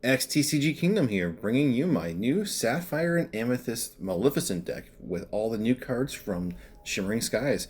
XTCG Kingdom here, bringing you my new Sapphire and Amethyst Maleficent deck with all the new cards from Shimmering Skies,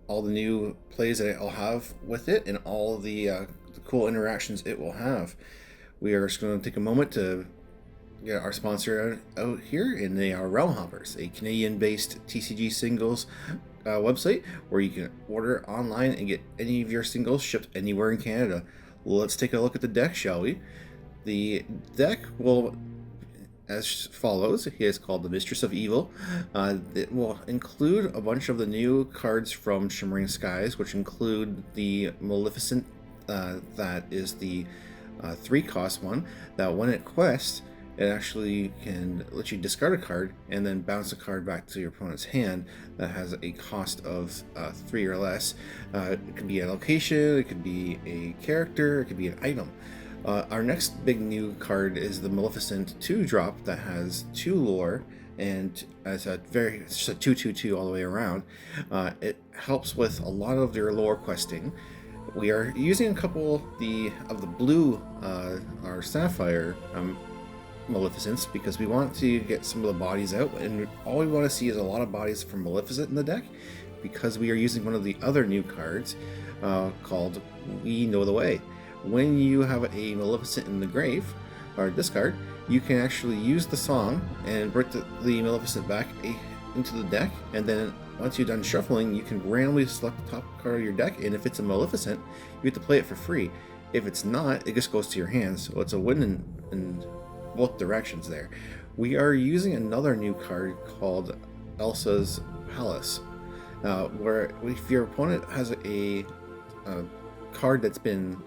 all the new plays that I'll have with it, and all the cool interactions it will have. We are just going to take a moment to get our sponsor out here, and they are Realm Hoppers, a Canadian-based TCG singles website where you can order online and get any of your singles shipped anywhere in Canada. Let's take a look at the deck, shall we? The deck will as follows. He is called the Mistress of Evil. It will include a bunch of the new cards from Shimmering Skies, which include the Maleficent, that is the 3-cost one, that when it quests, it actually can let you discard a card and then bounce a card back to your opponent's hand that has a cost of 3 or less. It could be a location, it could be a character, it could be an item. Our next big new card is the Maleficent 2-drop that has 2 lore and it's just a 2/2/2 all the way around. It helps with a lot of your lore questing. We are using a couple of the blue, our Sapphire Maleficents, because we want to get some of the bodies out, and all we want to see is a lot of bodies from Maleficent in the deck, because we are using one of the other new cards called We Know the Way. When you have a Maleficent in the grave, or discard, you can actually use the song and bring the Maleficent back into the deck, and then once you're done shuffling, you can randomly select the top card of your deck, and if it's a Maleficent, you get to play it for free. If it's not, it just goes to your hands, so it's a win in both directions there. We are using another new card called Elsa's Palace, where if your opponent has a card that's been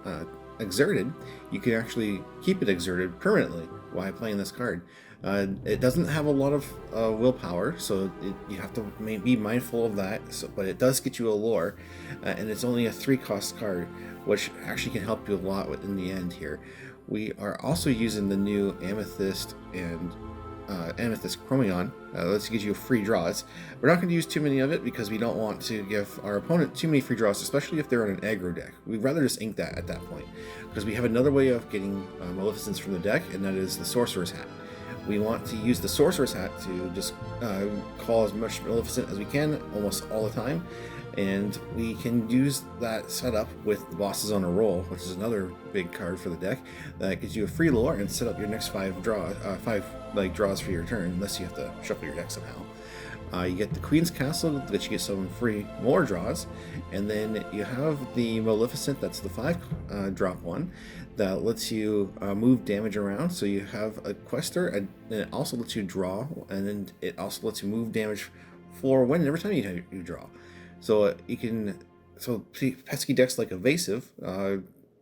exerted, you can actually keep it exerted permanently while playing this card. It doesn't have a lot of willpower, so you have to be mindful of that, but it does get you a lore, and it's only a 3-cost card, which actually can help you a lot in the end here. We are also using the new Amethyst and Amethyst Chromion. Let's get you free draws. We're not going to use too many of it because we don't want to give our opponent too many free draws, especially if they're on an aggro deck. We'd rather just ink that at that point, because we have another way of getting Maleficents from the deck, and that is the Sorcerer's Hat. We want to use the Sorcerer's Hat to just call as much Maleficent as we can almost all the time, and we can use that setup with the Bosses on a Roll, which is another big card for the deck that gives you a free lore and set up your next 5 draws for your turn, unless you have to shuffle your deck somehow. You get the Queen's Castle that you get some free more draws, and then you have the Maleficent, that's the 5-drop one, that lets you move damage around. So you have a quester, and it also lets you draw, and then it also lets you move damage for every time you draw. So pesky decks like evasive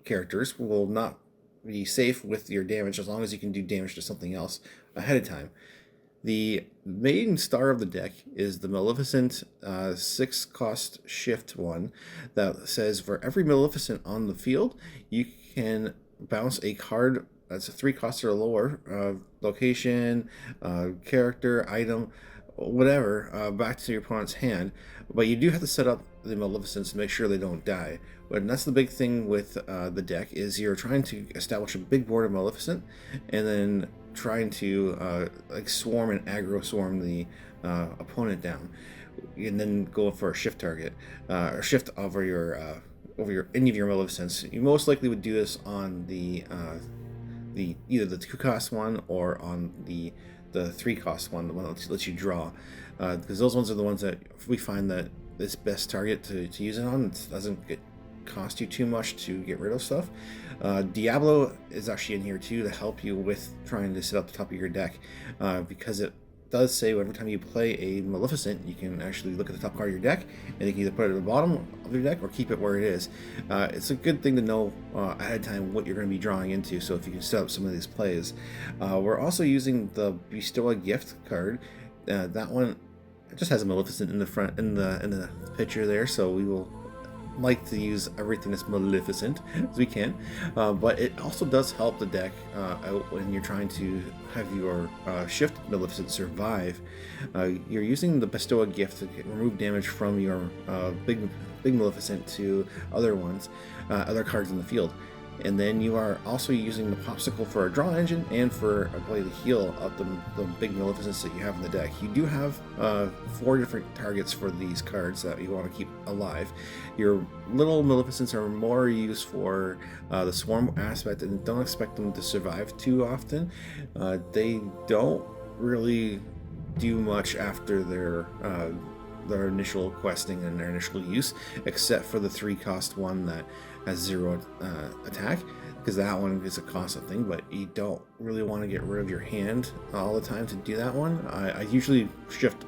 characters will not be safe with your damage as long as you can do damage to something else ahead of time. The main star of the deck is the Maleficent 6-cost shift one that says for every Maleficent on the field, you can bounce a card that's a 3-cost or lower, location, character, item, whatever, back to your opponent's hand. But you do have to set up the Maleficents to make sure they don't die. But that's the big thing with the deck, is you're trying to establish a big board of Maleficent, and then trying to swarm and aggro swarm the opponent down, and then go for a shift target, or shift over any of your Maleficents. You most likely would do this on the either the 2-cost one or on the 3-cost one, the one that lets you draw, because those ones are the ones that we find that it's best target to use it on. It doesn't cost you too much to get rid of stuff. Diablo is actually in here too to help you with trying to set up the top of your deck, because it does say every time you play a Maleficent, you can actually look at the top card of your deck, and you can either put it at the bottom of your deck or keep it where it is. It's a good thing to know ahead of time what you're going to be drawing into, so if you can set up some of these plays. We're also using the Bestow a Gift card. That one just has a Maleficent in the front, in the picture there, so we will like to use everything that's Maleficent as we can, but it also does help the deck out when you're trying to have your shift Maleficent survive. You're using the Bestow a Gift to remove damage from your big Maleficent to other cards in the field. And then you are also using the Popsicle for a draw engine and for a way to heal up the big Maleficents that you have in the deck. You do have 4 different targets for these cards that you want to keep alive. Your little Maleficents are more used for the swarm aspect, and don't expect them to survive too often. They don't really do much after their initial questing and their initial use, except for the 3-cost one that has 0 attack, because that one is a constant thing, but you don't really want to get rid of your hand all the time to do that one. I usually shift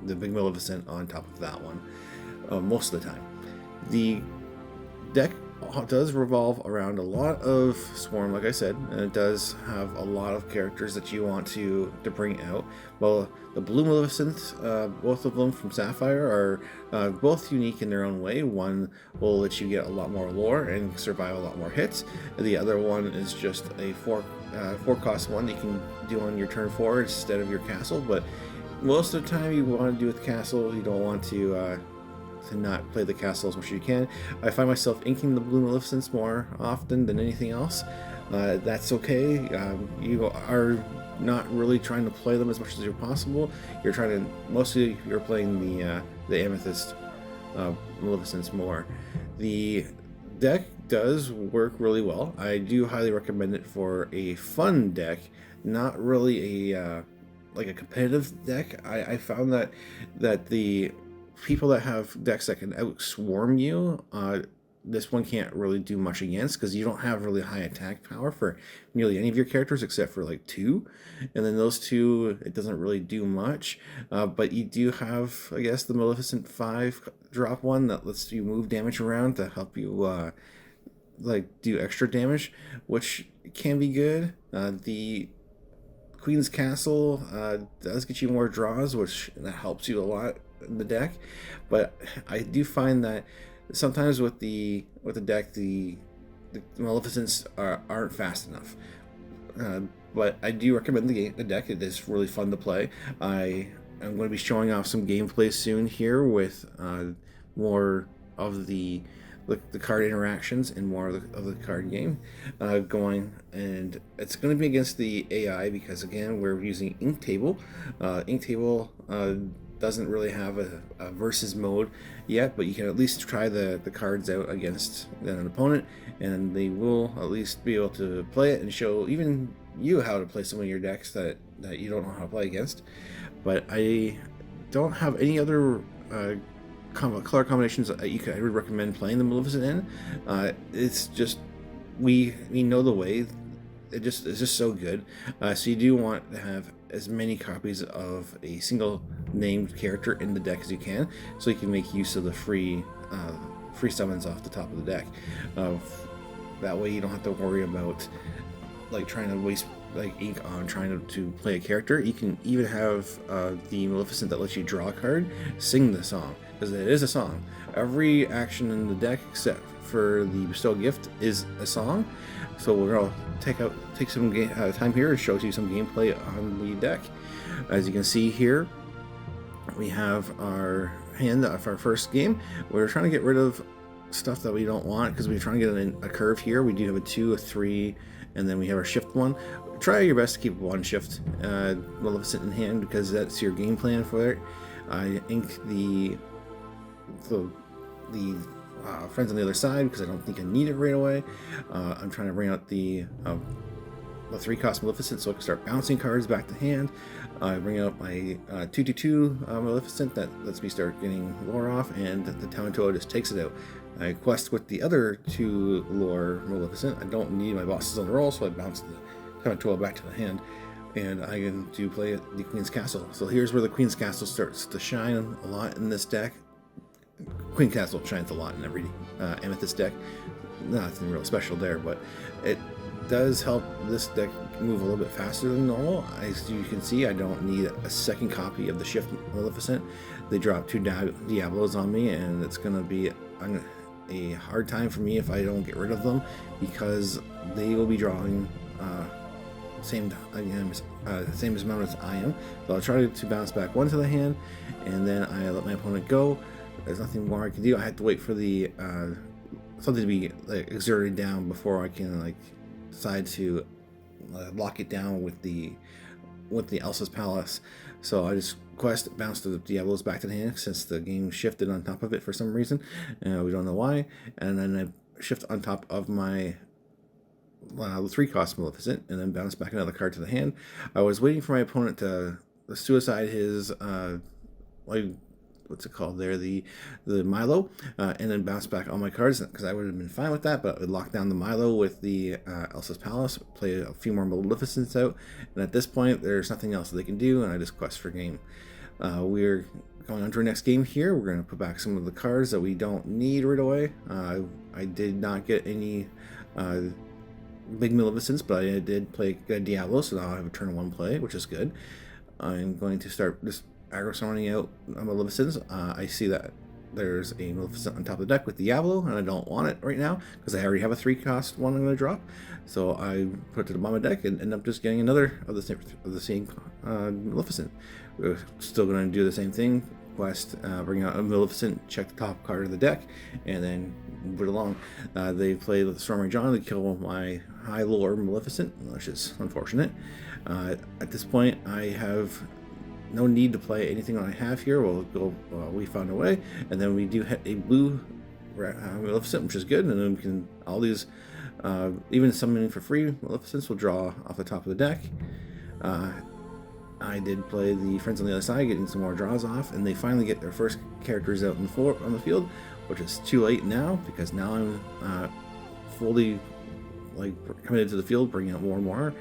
the big Maleficent on top of that one most of the time. The deck does revolve around a lot of swarm, like I said, and it does have a lot of characters that you want to bring out. Well, the blue Maleficent, both of them from Sapphire, are both unique in their own way. One will let you get a lot more lore and survive a lot more hits. The other one is just a 4-cost one that you can do on your turn 4 instead of your castle, but most of the time you want to do with castle. You don't want to not play the castle as much as you can. I find myself inking the blue Maleficents more often than anything else. That's okay. You are not really trying to play them as much as you're possible. You're playing the Amethyst Maleficents more. The deck does work really well. I do highly recommend it for a fun deck, not really a like a competitive deck. I found that the people that have decks that can outswarm you, this one can't really do much against, because you don't have really high attack power for nearly any of your characters except for like 2, and then those 2 it doesn't really do much. But you do have, I guess, the Maleficent 5 drop one that lets you move damage around to help you like do extra damage, which can be good. The Queen's Castle does get you more draws, which that helps you a lot in the deck. But I do find that sometimes with the deck, the Maleficents aren't fast enough. But I do recommend the deck. It is really fun to play. I'm going to be showing off some gameplay soon here with more of the card interactions and more of the card game going, and it's going to be against the AI, because again we're using Inktable. Inktable doesn't really have a versus mode yet, but you can at least try the cards out against an opponent, and they will at least be able to play it and show even you how to play some of your decks that you don't know how to play against. But I don't have any other color combinations that I would recommend playing the Maleficent in. It's just we know the way. It's just so good. So you do want to have as many copies of a single named character in the deck as you can, so you can make use of the free summons off the top of the deck. That way you don't have to worry about like trying to waste like ink on trying to play a character. You can even have the Maleficent that lets you draw a card sing the song, because it is a song. Every action in the deck except for the bestow gift is a song. So we're gonna take some time here to show you some gameplay on the deck. As you can see here, we have our hand of our first game. We're trying to get rid of stuff that we don't want, because we're trying to get a curve here. We do have a 2, a 3, and then we have our shift 1. Try your best to keep 1 shift Maleficent in hand, because that's your game plan for it. I ink the friends on the other side because I don't think I need it right away. I'm trying to bring out the 3-cost Maleficent so I can start bouncing cards back to hand. I bring out my 2/2 Maleficent that lets me start getting lore off, and the Town Toad just takes it out. I quest with the other 2 lore Maleficent. I don't need my bosses on the roll, so I bounce the Town Toad back to the hand, and I can play the Queen's Castle. So here's where the Queen's Castle starts to shine a lot in this deck. Queen Castle shines a lot in every Amethyst deck. Nothing real special there, but it does help this deck move a little bit faster than normal. As you can see, I don't need a second copy of the Shift Maleficent. They drop 2 Diablos on me, and it's going to be a hard time for me if I don't get rid of them, because they will be drawing same amount as I am. So I'll try to bounce back 1 to the hand, and then I let my opponent go. There's nothing more I can do. I have to wait for the something to be like exerted down before I can like decide to lock it down with the Elsa's Palace. So I just quest, bounce the Diablos back to the hand since the game shifted on top of it for some reason. We don't know why. And then I shift on top of my 3-cost Maleficent and then bounce back another card to the hand. I was waiting for my opponent to suicide his what's it called there, the Milo, and then bounce back all my cards, because I would have been fine with that, but I would lock down the Milo with the Elsa's Palace, play a few more Maleficents out, and at this point there's nothing else that they can do, and I just quest for game. We're going on to our next game here. We're going to put back some of the cards that we don't need right away. I did not get any big Maleficents, but I did play Diablo, so now I have a turn 1 play, which is good. I'm going to start just aggro summoning out Maleficents. I see that there's a Maleficent on top of the deck with Diablo, and I don't want it right now because I already have a 3-cost one I'm going to drop. So I put it to the bottom of the deck and end up just getting another of the same Maleficent. We're still going to do the same thing. Quest, bring out a Maleficent, check the top card of the deck, and then move it along. They play with Stormy John to kill my high lore Maleficent, which is unfortunate. At this point, I have no need to play anything that I have here. We'll go We Found a Way, and then we do hit a blue Maleficent, which is good, and then we can, all these, even summoning for free Maleficents will draw off the top of the deck. I did play the Friends on the Other Side, getting some more draws off, and they finally get their first characters out on the field, which is too late now, because now I'm fully committed to the field, bringing out more and more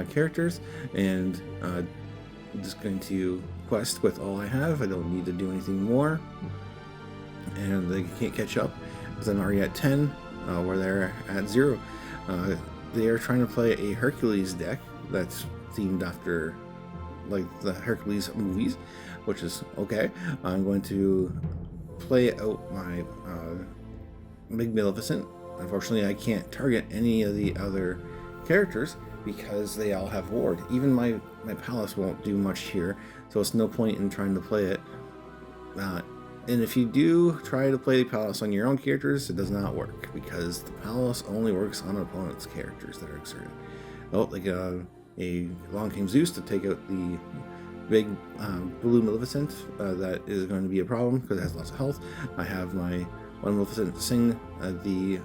characters, and I'm just going to quest with all I have. I don't need to do anything more, and they can't catch up because I'm already at 10, where they're at 0. They are trying to play a Hercules deck that's themed after the Hercules movies, which is okay. I'm going to play out my Big Maleficent. Unfortunately, I can't target any of the other characters because they all have ward. Even my palace won't do much here, so it's no point in trying to play it. And if you do try to play the palace on your own characters, it does not work, because the palace only works on opponent's characters that are exerted. Oh, they got a Long King Zeus to take out the big blue Maleficent. That is going to be a problem because it has lots of health. I have my one Maleficent to sing the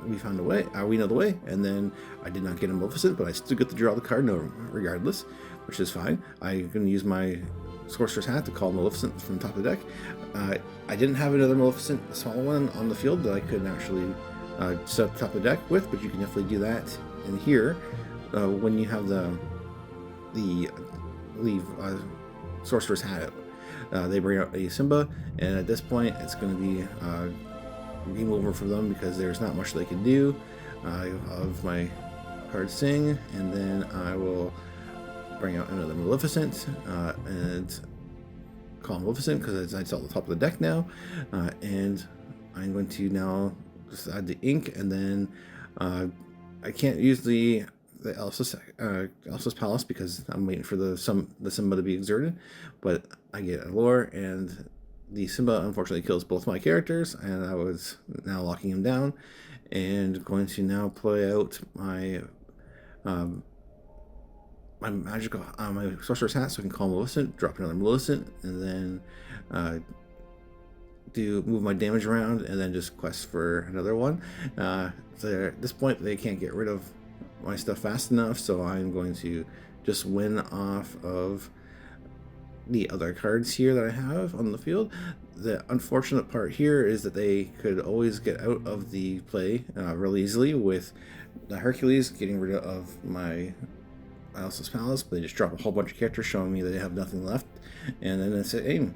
We Found a Way, We Know the Way, and then I did not get a Maleficent, but I still get to draw the card regardless, which is fine. I'm going to use my Sorcerer's Hat to call Maleficent from the top of the deck. I didn't have another Maleficent, a small one, on the field that I could actually set up top of the deck with, but you can definitely do that in here. When you have the Sorcerer's Hat out. They bring out a Simba, and at this point it's going to be game over for them because there's not much they can do. I have my card Sing, and then I will bring out another Maleficent and call Maleficent because it's at the top of the deck now, and I'm going to now just add the ink, and then I can't use the Elsa's Palace because I'm waiting for the Simba to be exerted, but I get a lore, and the Simba unfortunately kills both my characters, and I was now locking him down, and going to now play out my magical my Sorcerer's Hat so I can call Maleficent, drop another Maleficent, and then move my damage around, and then just quest for another one. So at this point they can't get rid of my stuff fast enough, so I'm going to just win off of the other cards here that I have on the field. The unfortunate part here is that they could always get out of the play really easily with the Hercules getting rid of my Elsa's Palace, but they just drop a whole bunch of characters showing me that they have nothing left, and then it's a game.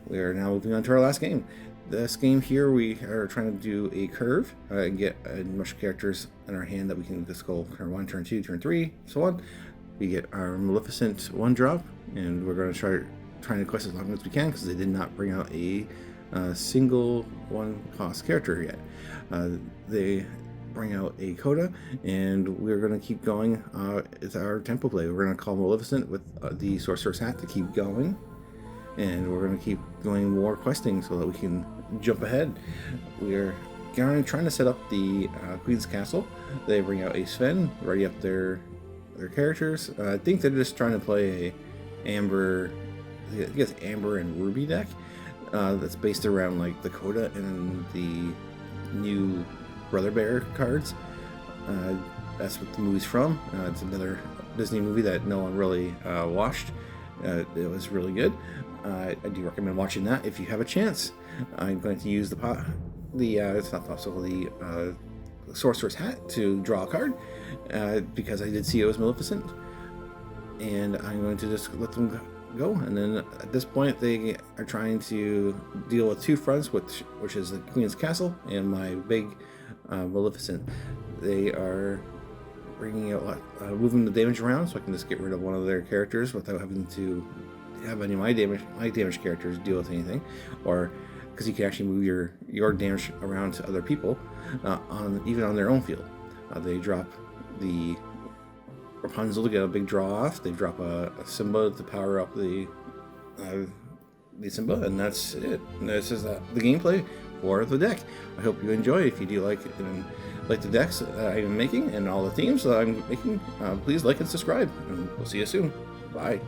We are now moving on to our last game. This game here, we are trying to do a curve and get as much characters in our hand that we can just go turn 1, turn 2, turn 3, so on. We get our Maleficent 1 drop, and we're going to trying to quest as long as we can because they did not bring out a single 1-cost character yet. They bring out a Coda, and we're going to keep going. It's our tempo play. We're going to call Maleficent with the Sorcerer's Hat to keep going, and we're going to keep going more questing so that we can jump ahead. We're trying to set up the Queen's Castle. They bring out a Sven, ready up their characters. I think they're just trying to play a Amber, I guess Amber and Ruby deck that's based around like Dakota and the new Brother Bear cards. That's what the movie's from. It's another Disney movie that no one really watched. It was really good. I do recommend watching that if you have a chance. I'm going to use it's not possible, the Sorcerer's Hat to draw a card because I did see it was Maleficent, and I'm going to just let them go. And then at this point, they are trying to deal with two fronts, which is the Queen's Castle and my big Maleficent. They are bringing out, moving the damage around, so I can just get rid of one of their characters without having to have any of my damage characters deal with anything, or because you can actually move your damage around to other people even on their own field. They drop the Rapunzel to get a big draw off. They drop a Simba to power up the Simba, and that's it. And this is the gameplay for the deck. I hope you enjoy. If you do like the decks I'm making and all the themes that I'm making, please like and subscribe, and we'll see you soon. Bye.